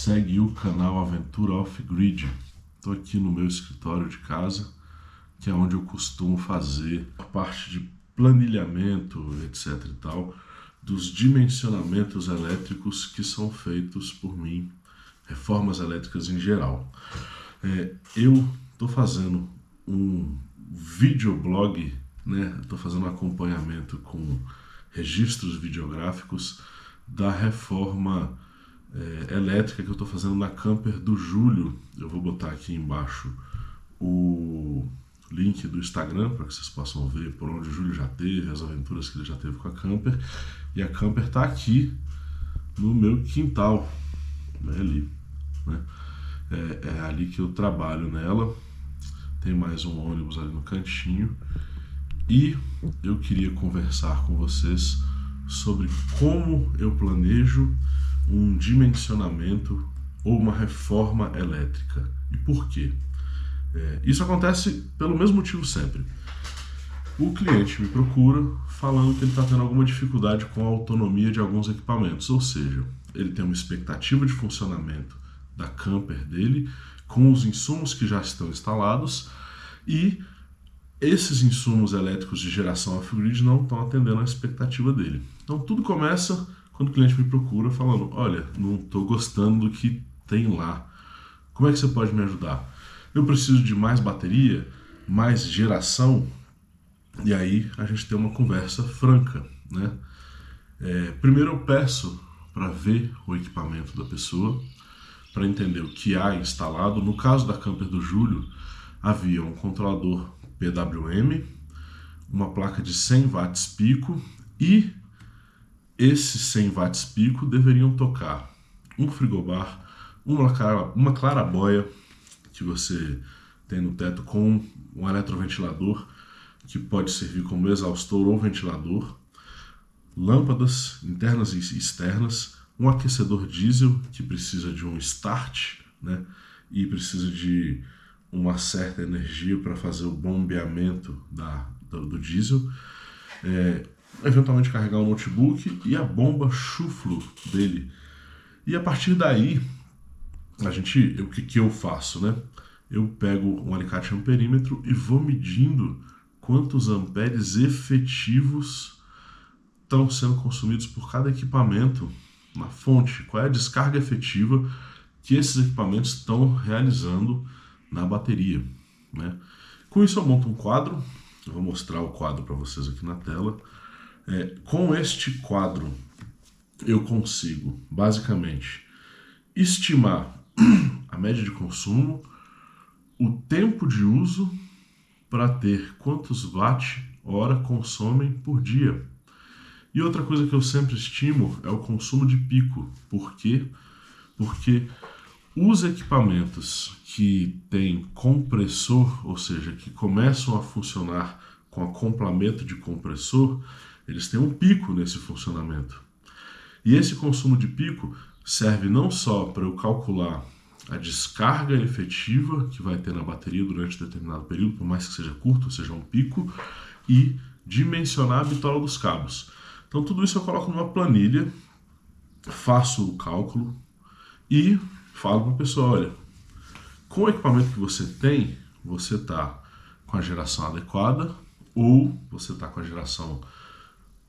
segue o canal Aventura Off-Grid. Estou aqui no meu escritório de casa, que é onde eu costumo fazer a parte de planilhamento, etc e tal, dos dimensionamentos elétricos que são feitos por mim, reformas elétricas em geral. Eu estou fazendo um videoblog, né? Estou fazendo um acompanhamento com registros videográficos da reforma elétrica que eu estou fazendo na camper do Júlio. Eu vou botar aqui embaixo o link do Instagram para que vocês possam ver por onde o Júlio já teve, as aventuras que ele já teve com a camper. E a camper está aqui no meu quintal, ali, né? É ali que eu trabalho nela. Tem mais um ônibus ali no cantinho. E eu queria conversar com vocês sobre como eu planejo um dimensionamento ou uma reforma elétrica. E por quê? Isso acontece pelo mesmo motivo sempre. O cliente me procura falando que ele está tendo alguma dificuldade com a autonomia de alguns equipamentos, ou seja, ele tem uma expectativa de funcionamento da camper dele com os insumos que já estão instalados e esses insumos elétricos de geração off-grid não estão atendendo a expectativa dele. Então tudo começa quando o cliente me procura falando: olha, não estou gostando do que tem lá, como é que você pode me ajudar? Eu preciso de mais bateria, mais geração. E aí a gente tem uma conversa franca, né? Primeiro eu peço para ver o equipamento da pessoa, para entender o que há instalado. No caso da camper do Júlio, havia um controlador PWM, uma placa de 100 watts pico, e esses 100 watts pico deveriam tocar um frigobar, uma clarabóia que você tem no teto com um eletroventilador que pode servir como exaustor ou ventilador, lâmpadas internas e externas, um aquecedor diesel que precisa de um start, né, e precisa de uma certa energia para fazer o bombeamento do diesel, eventualmente carregar um notebook e a bomba chuflo dele. E a partir daí, o que eu faço, né? Eu pego um alicate amperímetro e vou medindo quantos amperes efetivos estão sendo consumidos por cada equipamento na fonte, qual é a descarga efetiva que esses equipamentos estão realizando na bateria, né? Com isso eu monto um quadro, eu vou mostrar o quadro para vocês aqui na tela. Com este quadro eu consigo basicamente estimar a média de consumo, o tempo de uso para ter quantos watt-hora consomem por dia. E outra coisa que eu sempre estimo é o consumo de pico. Por quê? Porque os equipamentos que têm compressor, ou seja, que começam a funcionar com acoplamento de compressor, eles têm um pico nesse funcionamento. E esse consumo de pico serve não só para eu calcular a descarga efetiva que vai ter na bateria durante determinado período, por mais que seja curto, seja um pico, e dimensionar a bitola dos cabos. Então tudo isso eu coloco numa planilha, faço o cálculo e falo para a pessoa: olha, com o equipamento que você tem, você está com a geração adequada ou você está com a geração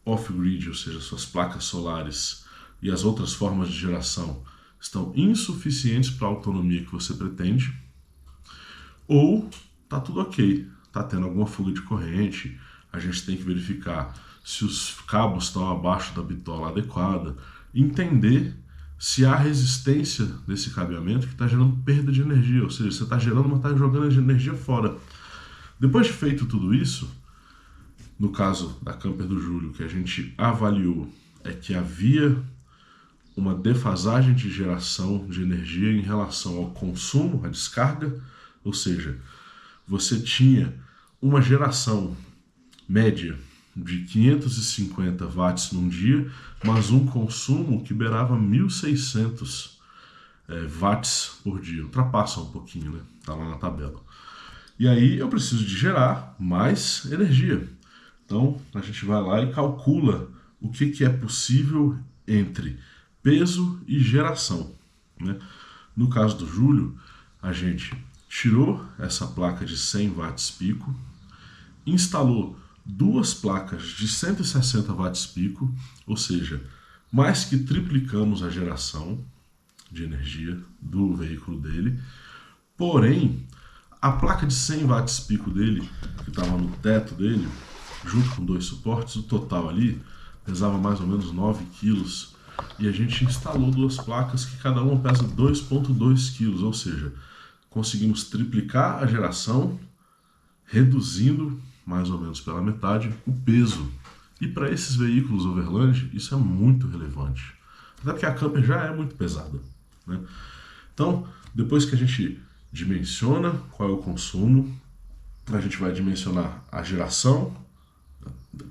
off-grid, ou seja, suas placas solares e as outras formas de geração estão insuficientes para a autonomia que você pretende, ou está tudo ok, está tendo alguma fuga de corrente, a gente tem que verificar se os cabos estão abaixo da bitola adequada, entender se há resistência desse cabeamento que está gerando perda de energia, ou seja, você está gerando, mas está jogando energia fora. Depois de feito tudo isso, no caso da camper do Júlio, que a gente avaliou é que havia uma defasagem de geração de energia em relação ao consumo, à descarga, ou seja, você tinha uma geração média de 550 watts num dia, mas um consumo que beirava 1.600 watts por dia. Ultrapassa um pouquinho, né? Tá lá na tabela. E aí eu preciso de gerar mais energia. Então a gente vai lá e calcula o que é possível entre peso e geração, né? No caso do Júlio, a gente tirou essa placa de 100 watts pico, instalou duas placas de 160 watts pico, ou seja, mais que triplicamos a geração de energia do veículo dele. Porém, a placa de 100 watts pico dele, que estava no teto dele, junto com dois suportes, o total ali pesava mais ou menos 9 quilos. E a gente instalou duas placas que cada uma pesa 2,2 quilos, ou seja, conseguimos triplicar a geração, reduzindo mais ou menos pela metade o peso. E para esses veículos overland, isso é muito relevante. Até porque a camper já é muito pesada, né? Então, depois que a gente dimensiona qual é o consumo, a gente vai dimensionar a geração,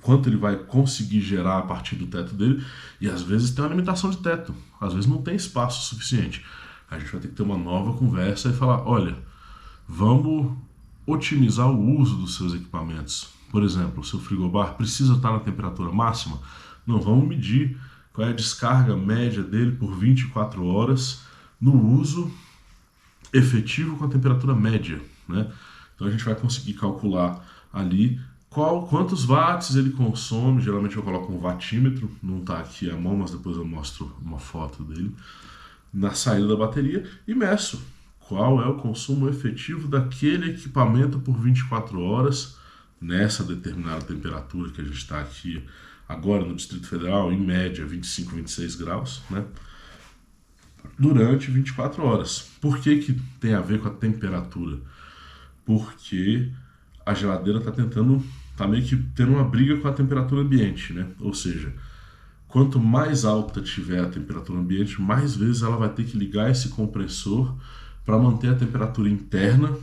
quanto ele vai conseguir gerar a partir do teto dele, e às vezes tem uma limitação de teto, às vezes não tem espaço suficiente. A gente vai ter que ter uma nova conversa e falar, olha, vamos otimizar o uso dos seus equipamentos. Por exemplo, o seu frigobar precisa estar na temperatura máxima? Não, vamos medir qual é a descarga média dele por 24 horas no uso efetivo com a temperatura média, né? Então a gente vai conseguir calcular ali quantos watts ele consome. Geralmente eu coloco um wattímetro, não está aqui à mão, mas depois eu mostro uma foto dele, na saída da bateria, e meço qual é o consumo efetivo daquele equipamento por 24 horas, nessa determinada temperatura que a gente está aqui agora no Distrito Federal, em média 25, 26 graus, né? Durante 24 horas. Por que que tem a ver com a temperatura? Porque a geladeira está meio que tendo uma briga com a temperatura ambiente, né? Ou seja, quanto mais alta tiver a temperatura ambiente, mais vezes ela vai ter que ligar esse compressor para manter a temperatura interna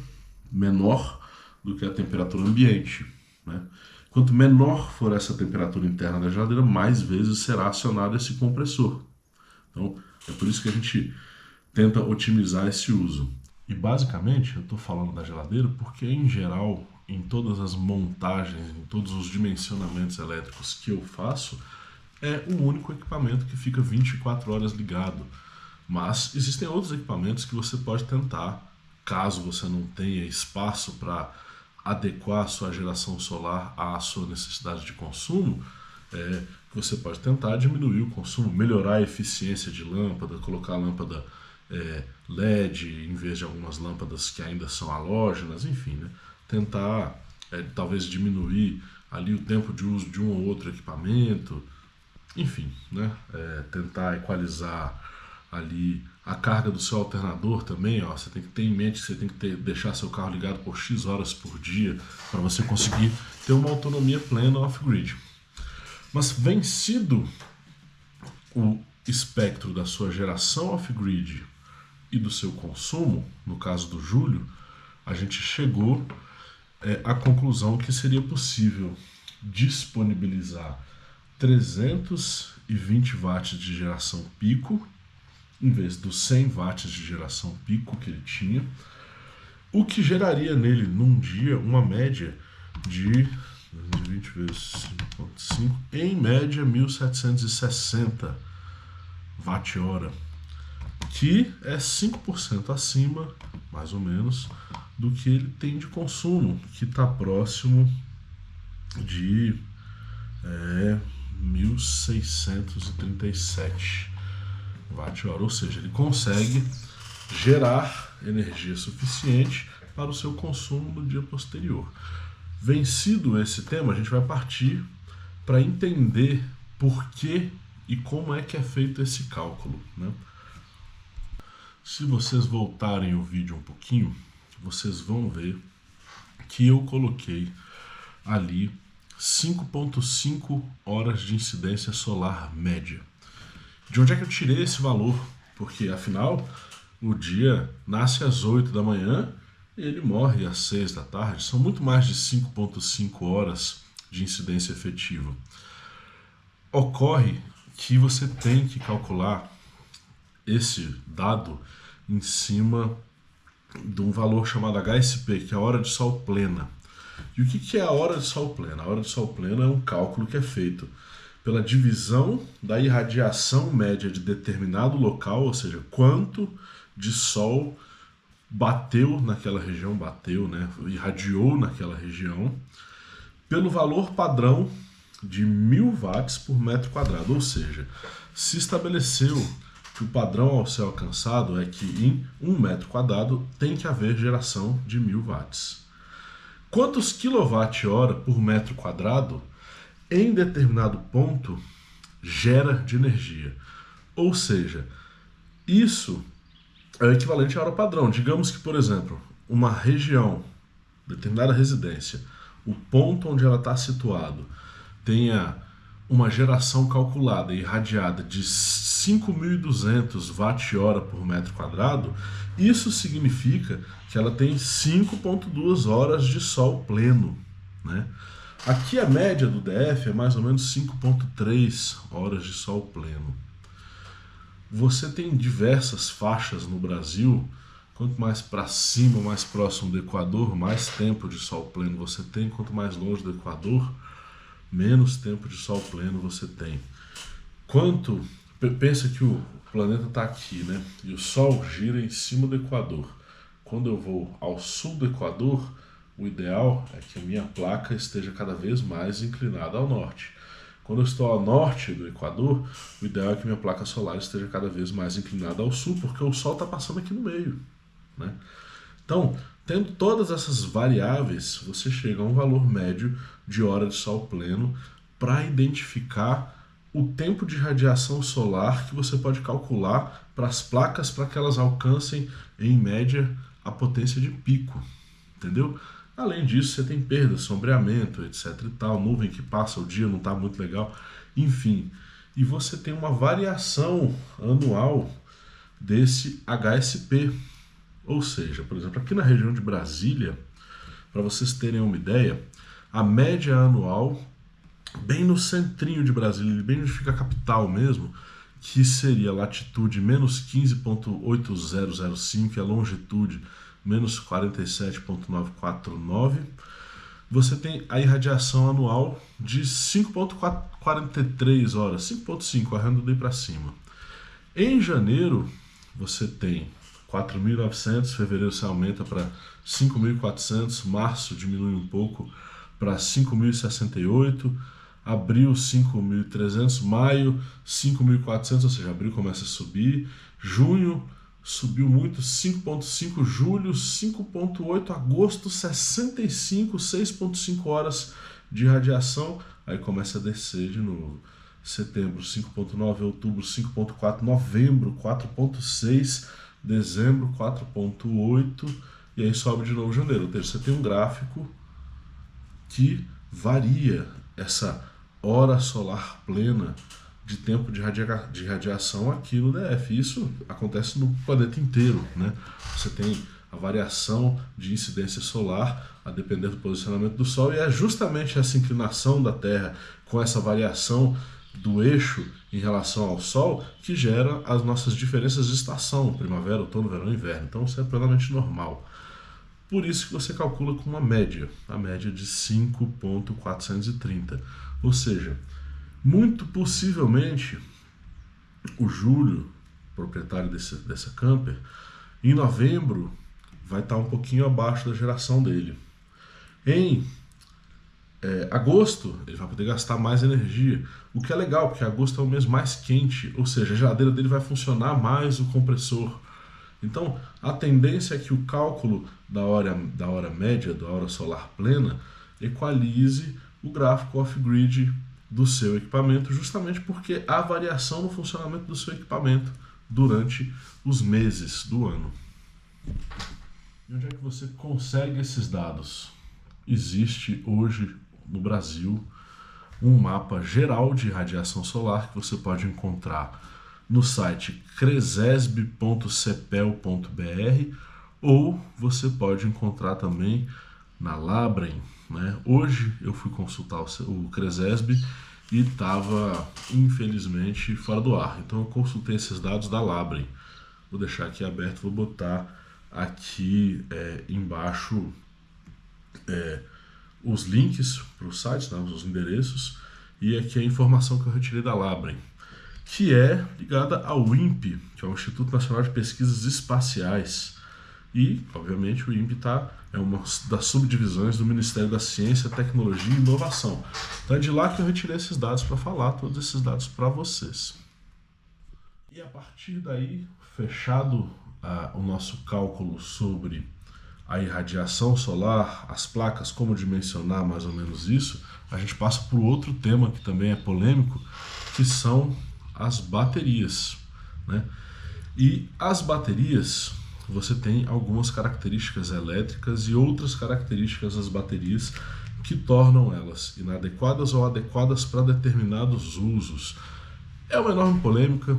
menor do que a temperatura ambiente, né? Quanto menor for essa temperatura interna da geladeira, mais vezes será acionado esse compressor. Então, é por isso que a gente tenta otimizar esse uso. E basicamente, eu estou falando da geladeira porque, em geral, em todas as montagens, em todos os dimensionamentos elétricos que eu faço, é o único equipamento que fica 24 horas ligado. Mas existem outros equipamentos que você pode tentar, caso você não tenha espaço para adequar a sua geração solar à sua necessidade de consumo, você pode tentar diminuir o consumo, melhorar a eficiência de lâmpada, colocar a lâmpada LED em vez de algumas lâmpadas que ainda são halógenas, enfim, né? Tentar talvez diminuir ali o tempo de uso de um ou outro equipamento, enfim, né? Tentar equalizar ali a carga do seu alternador também, ó. Você tem que ter em mente que você tem que deixar seu carro ligado por X horas por dia para você conseguir ter uma autonomia plena off-grid. Mas vencido o espectro da sua geração off-grid e do seu consumo, no caso do Júlio, a gente chegou à conclusão que seria possível disponibilizar 320 watts de geração pico, em vez dos 100 watts de geração pico que ele tinha, o que geraria nele, num dia, uma média de 20 vezes 5,5, em média 1.760 watt-hora, que é 5% acima, mais ou menos, do que ele tem de consumo, que está próximo de 1.637 watt-hora, ou seja, ele consegue gerar energia suficiente para o seu consumo no dia posterior. Vencido esse tema, a gente vai partir para entender por que e como é que é feito esse cálculo, né? Se vocês voltarem o vídeo um pouquinho, vocês vão ver que eu coloquei ali 5,5 horas de incidência solar média. De onde é que eu tirei esse valor? Porque, afinal, o dia nasce às 8 da manhã e ele morre às 6 da tarde. São muito mais de 5,5 horas de incidência efetiva. Ocorre que você tem que calcular esse dado em cima de um valor chamado HSP, que é a hora de sol plena. E o que é a hora de sol plena? A hora de sol plena é um cálculo que é feito pela divisão da irradiação média de determinado local, ou seja, quanto de sol bateu naquela região, né, irradiou naquela região, pelo valor padrão de 1000 watts por metro quadrado. Ou seja, se estabeleceu que o padrão ao ser alcançado é que em 1 metro quadrado tem que haver geração de 1000 watts. Quantos quilowatt-hora por metro quadrado em determinado ponto gera de energia? Ou seja, isso é o equivalente à hora padrão. Digamos que, por exemplo, uma região, determinada residência, o ponto onde ela está situado, tenha uma geração calculada e irradiada de 5.200 watt-hora por metro quadrado, isso significa que ela tem 5,2 horas de sol pleno, né? Aqui a média do DF é mais ou menos 5,3 horas de sol pleno. Você tem diversas faixas no Brasil. Quanto mais para cima, mais próximo do Equador, mais tempo de sol pleno você tem. Quanto mais longe do Equador, menos tempo de sol pleno você tem. Pensa que o planeta está aqui, né? E o Sol gira em cima do Equador. Quando eu vou ao sul do Equador, o ideal é que a minha placa esteja cada vez mais inclinada ao norte. Quando eu estou ao norte do Equador, o ideal é que minha placa solar esteja cada vez mais inclinada ao sul, porque o Sol está passando aqui no meio, né? Então, tendo todas essas variáveis, você chega a um valor médio de hora de sol pleno para identificar o tempo de radiação solar que você pode calcular para as placas para que elas alcancem, em média, a potência de pico, entendeu? Além disso, você tem perda, sombreamento, etc e tal, nuvem que passa o dia, não está muito legal, enfim. E você tem uma variação anual desse HSP. Ou seja, por exemplo, aqui na região de Brasília, para vocês terem uma ideia, a média anual, bem no centrinho de Brasília, bem onde fica a capital mesmo, que seria a latitude menos 15,8005 e a longitude menos 47,949, você tem a irradiação anual de 5,43 horas, 5,5, arredondei para cima. Em janeiro, você tem 4.900, fevereiro se aumenta para 5.400, março diminui um pouco para 5.068, abril 5.300, maio 5.400, ou seja, abril começa a subir, junho subiu muito, 5,5, julho 5,8, agosto 65, 6,5 horas de radiação, aí começa a descer de novo. Setembro 5,9, outubro 5,4, novembro 4,6, dezembro 4,8 e aí sobe de novo janeiro. Ou seja, você tem um gráfico que varia essa hora solar plena de tempo de radiação aqui no DF. Isso acontece no planeta inteiro, né? Você tem a variação de incidência solar a depender do posicionamento do Sol, e é justamente essa inclinação da Terra com essa variação do eixo em relação ao Sol que gera as nossas diferenças de estação, primavera, outono, verão e inverno. Então isso é plenamente normal. Por isso que você calcula com uma média, a média de 5,430. Ou seja, muito possivelmente o Júlio, proprietário dessa camper, em novembro vai estar um pouquinho abaixo da geração dele. Em agosto, ele vai poder gastar mais energia, o que é legal, porque agosto é o mês mais quente, ou seja, a geladeira dele vai funcionar mais o compressor. Então, a tendência é que o cálculo da hora média, da hora solar plena, equalize o gráfico off-grid do seu equipamento, justamente porque há variação no funcionamento do seu equipamento durante os meses do ano. E onde é que você consegue esses dados? Existe hoje no Brasil um mapa geral de radiação solar que você pode encontrar no site cresesb.cepel.br ou você pode encontrar também na Labrem, né? Hoje eu fui consultar o Cresesb e estava, infelizmente, fora do ar. Então eu consultei esses dados da Labrem. Vou deixar aqui aberto, vou botar aqui embaixo os links para os sites, né, os endereços, e aqui a informação que eu retirei da Labrem. que é ligada ao INPE, que é o Instituto Nacional de Pesquisas Espaciais. E, obviamente, o INPE é uma das subdivisões do Ministério da Ciência, Tecnologia e Inovação. Então é de lá que eu retirei esses dados para falar todos esses dados para vocês. E a partir daí, fechado o nosso cálculo sobre a irradiação solar, as placas, como dimensionar mais ou menos isso, a gente passa para o outro tema que também é polêmico, que são as baterias, né? E as baterias, você tem algumas características elétricas e outras características das baterias que tornam elas inadequadas ou adequadas para determinados usos. É uma enorme polêmica.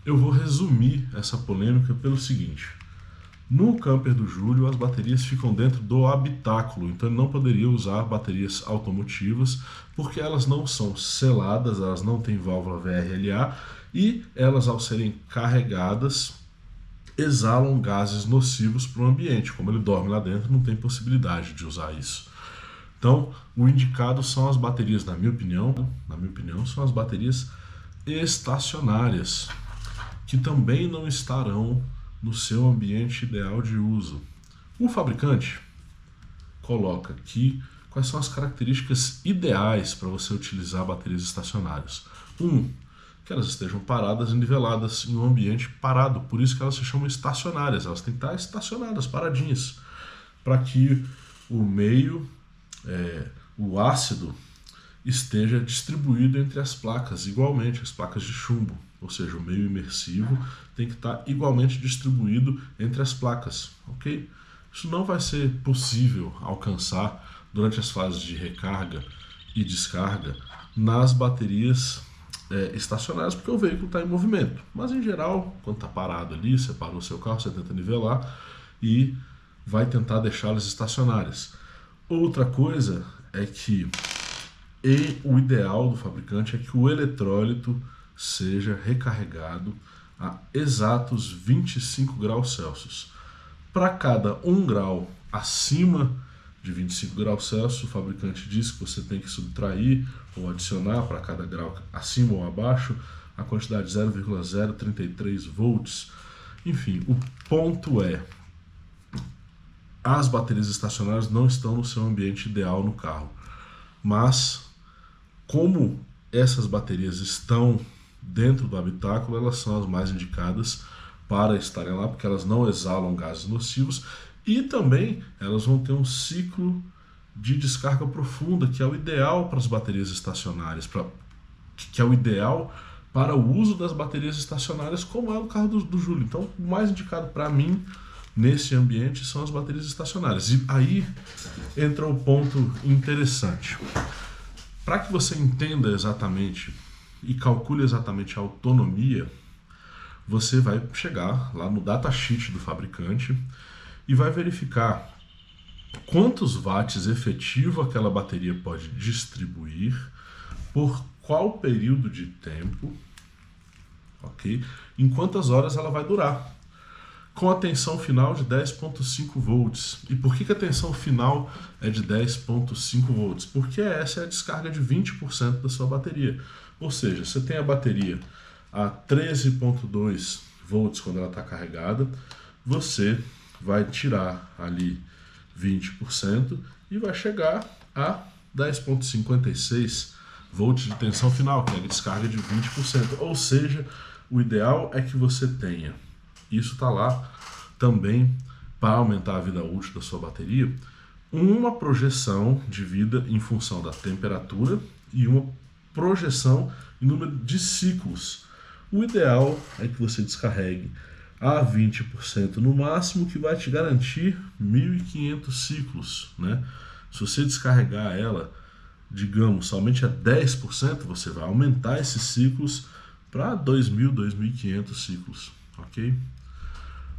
Eu vou resumir essa polêmica pelo seguinte: no camper do Júlio, as baterias ficam dentro do habitáculo, então ele não poderia usar baterias automotivas, porque elas não são seladas, elas não têm válvula VRLA, e elas, ao serem carregadas, exalam gases nocivos para o ambiente. Como ele dorme lá dentro, não tem possibilidade de usar isso. Então, o indicado são as baterias, na minha opinião, são as baterias estacionárias, que também não estarão no seu ambiente ideal de uso. O fabricante coloca aqui quais são as características ideais para você utilizar baterias estacionárias. Que elas estejam paradas e niveladas em um ambiente parado, por isso que elas se chamam estacionárias, elas têm que estar estacionadas, paradinhas, para que o meio, o ácido, esteja distribuído entre as placas igualmente, as placas de chumbo, ou seja, o meio imersivo tem que estar igualmente distribuído entre as placas, ok? Isso não vai ser possível alcançar durante as fases de recarga e descarga nas baterias estacionárias, porque o veículo está em movimento. Mas em geral, quando está parado ali, você parou o seu carro, você tenta nivelar e vai tentar deixá-las estacionárias. Outra coisa é que o ideal do fabricante é que o eletrólito seja recarregado a exatos 25 graus Celsius. Para cada 1 grau acima de 25 graus Celsius, o fabricante diz que você tem que subtrair ou adicionar para cada grau acima ou abaixo a quantidade de 0,033 volts. Enfim, o ponto é: as baterias estacionárias não estão no seu ambiente ideal no carro, mas como essas baterias estão dentro do habitáculo, elas são as mais indicadas para estarem lá, porque elas não exalam gases nocivos e também elas vão ter um ciclo de descarga profunda, que é o ideal para as baterias estacionárias, que é o ideal para o uso das baterias estacionárias, como é o carro do Júlio. Então, o mais indicado para mim nesse ambiente são as baterias estacionárias. E aí entra o ponto interessante. Para que você entenda exatamente e calcule exatamente a autonomia, você vai chegar lá no datasheet do fabricante e vai verificar quantos watts efetivo aquela bateria pode distribuir, por qual período de tempo, ok? Em quantas horas ela vai durar, com a tensão final de 10,5 volts. E por que a tensão final é de 10,5 volts? Porque essa é a descarga de 20% da sua bateria. Ou seja, você tem a bateria a 13,2 volts quando ela está carregada, você vai tirar ali 20% e vai chegar a 10,56 volts de tensão final, que é a descarga de 20%. Ou seja, o ideal é que você tenha, isso está lá também para aumentar a vida útil da sua bateria, uma projeção de vida em função da temperatura e uma projeção em número de ciclos. O ideal é que você descarregue a 20% no máximo, que vai te garantir 1.500 ciclos, né? Se você descarregar ela, digamos, somente a 10%, você vai aumentar esses ciclos para 2.000, 2.500 ciclos, ok?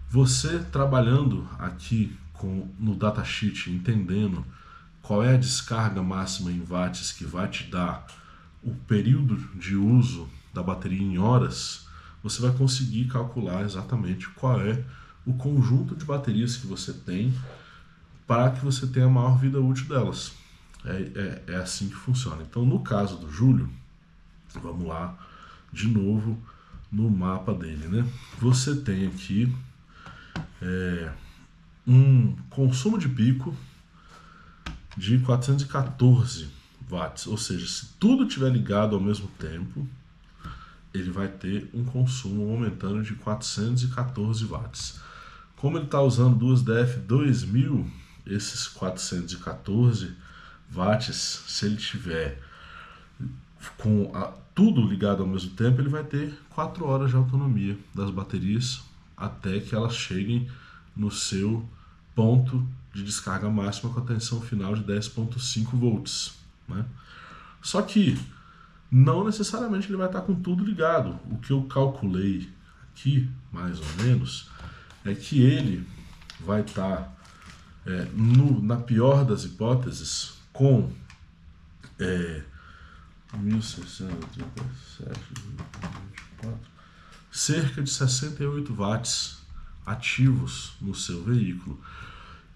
Você trabalhando aqui no datasheet, entendendo qual é a descarga máxima em watts que vai te dar o período de uso da bateria em horas, você vai conseguir calcular exatamente qual é o conjunto de baterias que você tem para que você tenha a maior vida útil delas. É assim que funciona. Então, no caso do Júlio, vamos lá de novo no mapa dele, né? Você tem aqui um consumo de pico de 414 watts, ou seja, se tudo estiver ligado ao mesmo tempo, ele vai ter um consumo momentâneo de 414 watts. Como ele está usando duas DF2000, esses 414 watts, se ele tiver com tudo ligado ao mesmo tempo, ele vai ter 4 horas de autonomia das baterias até que elas cheguem no seu ponto de descarga máxima com a tensão final de 10,5 volts. Né? Só que não necessariamente ele vai estar com tudo ligado. O que eu calculei aqui, mais ou menos, é que ele vai estar, na pior das hipóteses, com 1637, cerca de 68 watts ativos no seu veículo.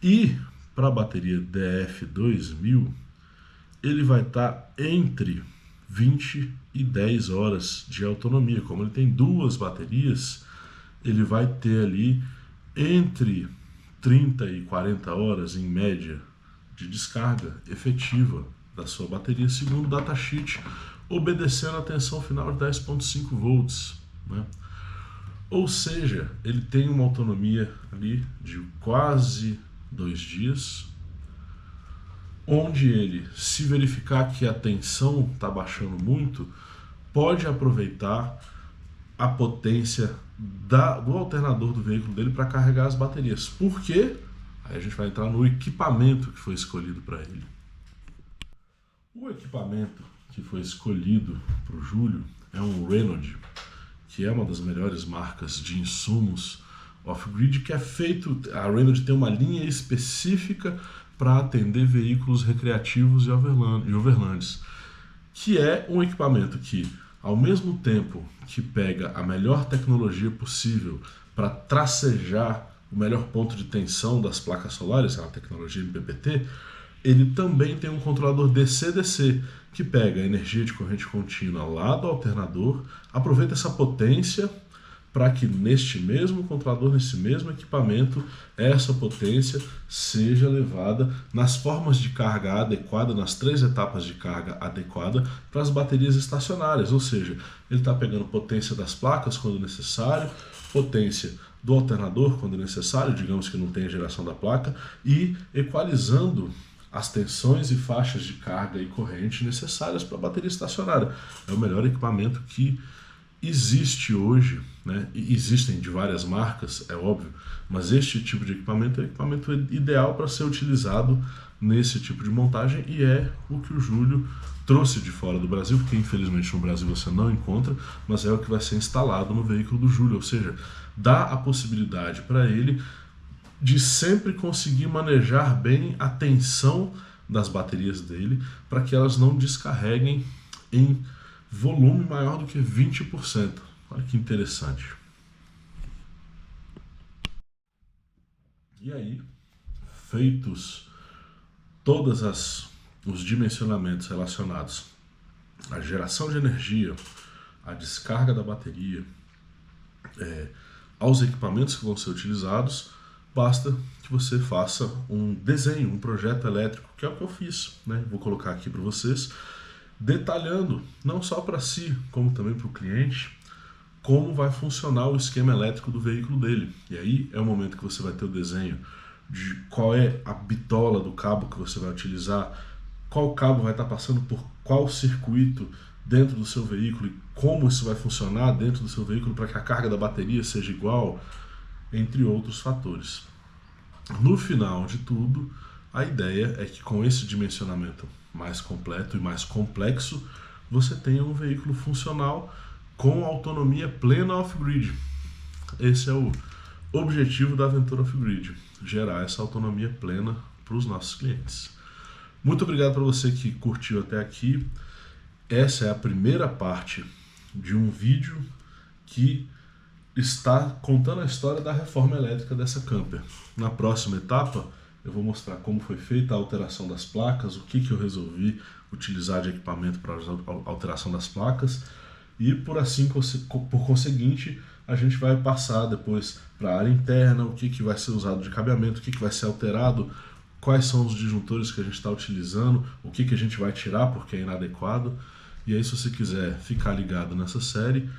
E para a bateria DF2000, ele vai estar entre 20 e 10 horas de autonomia. Como ele tem duas baterias, ele vai ter ali entre 30 e 40 horas, em média, de descarga efetiva da sua bateria, segundo o datasheet, obedecendo a tensão final de 10,5 volts. Né? Ou seja, ele tem uma autonomia ali de quase 2 dias, onde ele, se verificar que a tensão está baixando muito, pode aproveitar a potência do alternador do veículo dele para carregar as baterias. Por quê? Aí a gente vai entrar no equipamento que foi escolhido para ele. O equipamento que foi escolhido para o Júlio é um Renault, que é uma das melhores marcas de insumos off-grid, que é feito... A Renault tem uma linha específica para atender veículos recreativos e overlands, que é um equipamento que, ao mesmo tempo que pega a melhor tecnologia possível para tracejar o melhor ponto de tensão das placas solares, a tecnologia MPPT, ele também tem um controlador DC-DC, que pega a energia de corrente contínua lá do alternador, aproveita essa potência para que neste mesmo controlador, nesse mesmo equipamento, essa potência seja levada nas formas de carga adequada, nas 3 etapas de carga adequada para as baterias estacionárias, ou seja, ele está pegando potência das placas quando necessário, potência do alternador quando necessário, digamos que não tenha geração da placa, e equalizando as tensões e faixas de carga e corrente necessárias para a bateria estacionária. É o melhor equipamento que existe hoje, né? E existem de várias marcas, é óbvio, mas este tipo de equipamento é o equipamento ideal para ser utilizado nesse tipo de montagem e é o que o Júlio trouxe de fora do Brasil, porque infelizmente no Brasil você não encontra, mas é o que vai ser instalado no veículo do Júlio, ou seja, dá a possibilidade para ele de sempre conseguir manejar bem a tensão das baterias dele para que elas não descarreguem em volume maior do que 20%. Olha que interessante. E aí, feitos todos os dimensionamentos relacionados à geração de energia, à descarga da bateria, aos equipamentos que vão ser utilizados, basta que você faça um desenho, um projeto elétrico, que é o que eu fiz, né? Vou colocar aqui para vocês, detalhando, não só para si, como também para o cliente, como vai funcionar o esquema elétrico do veículo dele. E aí é o momento que você vai ter o desenho de qual é a bitola do cabo que você vai utilizar, qual cabo vai estar passando por qual circuito dentro do seu veículo e como isso vai funcionar dentro do seu veículo para que a carga da bateria seja igual, entre outros fatores. No final de tudo, a ideia é que com esse dimensionamento mais completo e mais complexo, você tenha um veículo funcional com autonomia plena off-grid. Esse é o objetivo da Aventura Off-Grid, gerar essa autonomia plena para os nossos clientes. Muito obrigado para você que curtiu até aqui. Essa é a primeira parte de um vídeo que está contando a história da reforma elétrica dessa camper. Na próxima etapa, eu vou mostrar como foi feita a alteração das placas, o que eu resolvi utilizar de equipamento para a alteração das placas e por conseguinte a gente vai passar depois para a área interna, o que vai ser usado de cabeamento, o que vai ser alterado, quais são os disjuntores que a gente está utilizando, o que a gente vai tirar porque é inadequado. E aí, se você quiser ficar ligado nessa série,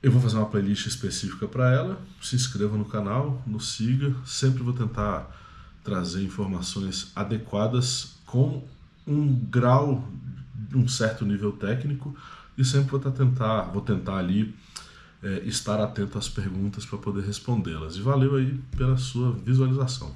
eu vou fazer uma playlist específica para ela. Se inscreva no canal, nos siga. Sempre vou tentar trazer informações adequadas com um certo nível técnico, e sempre vou tentar ali estar atento às perguntas para poder respondê-las. E valeu aí pela sua visualização.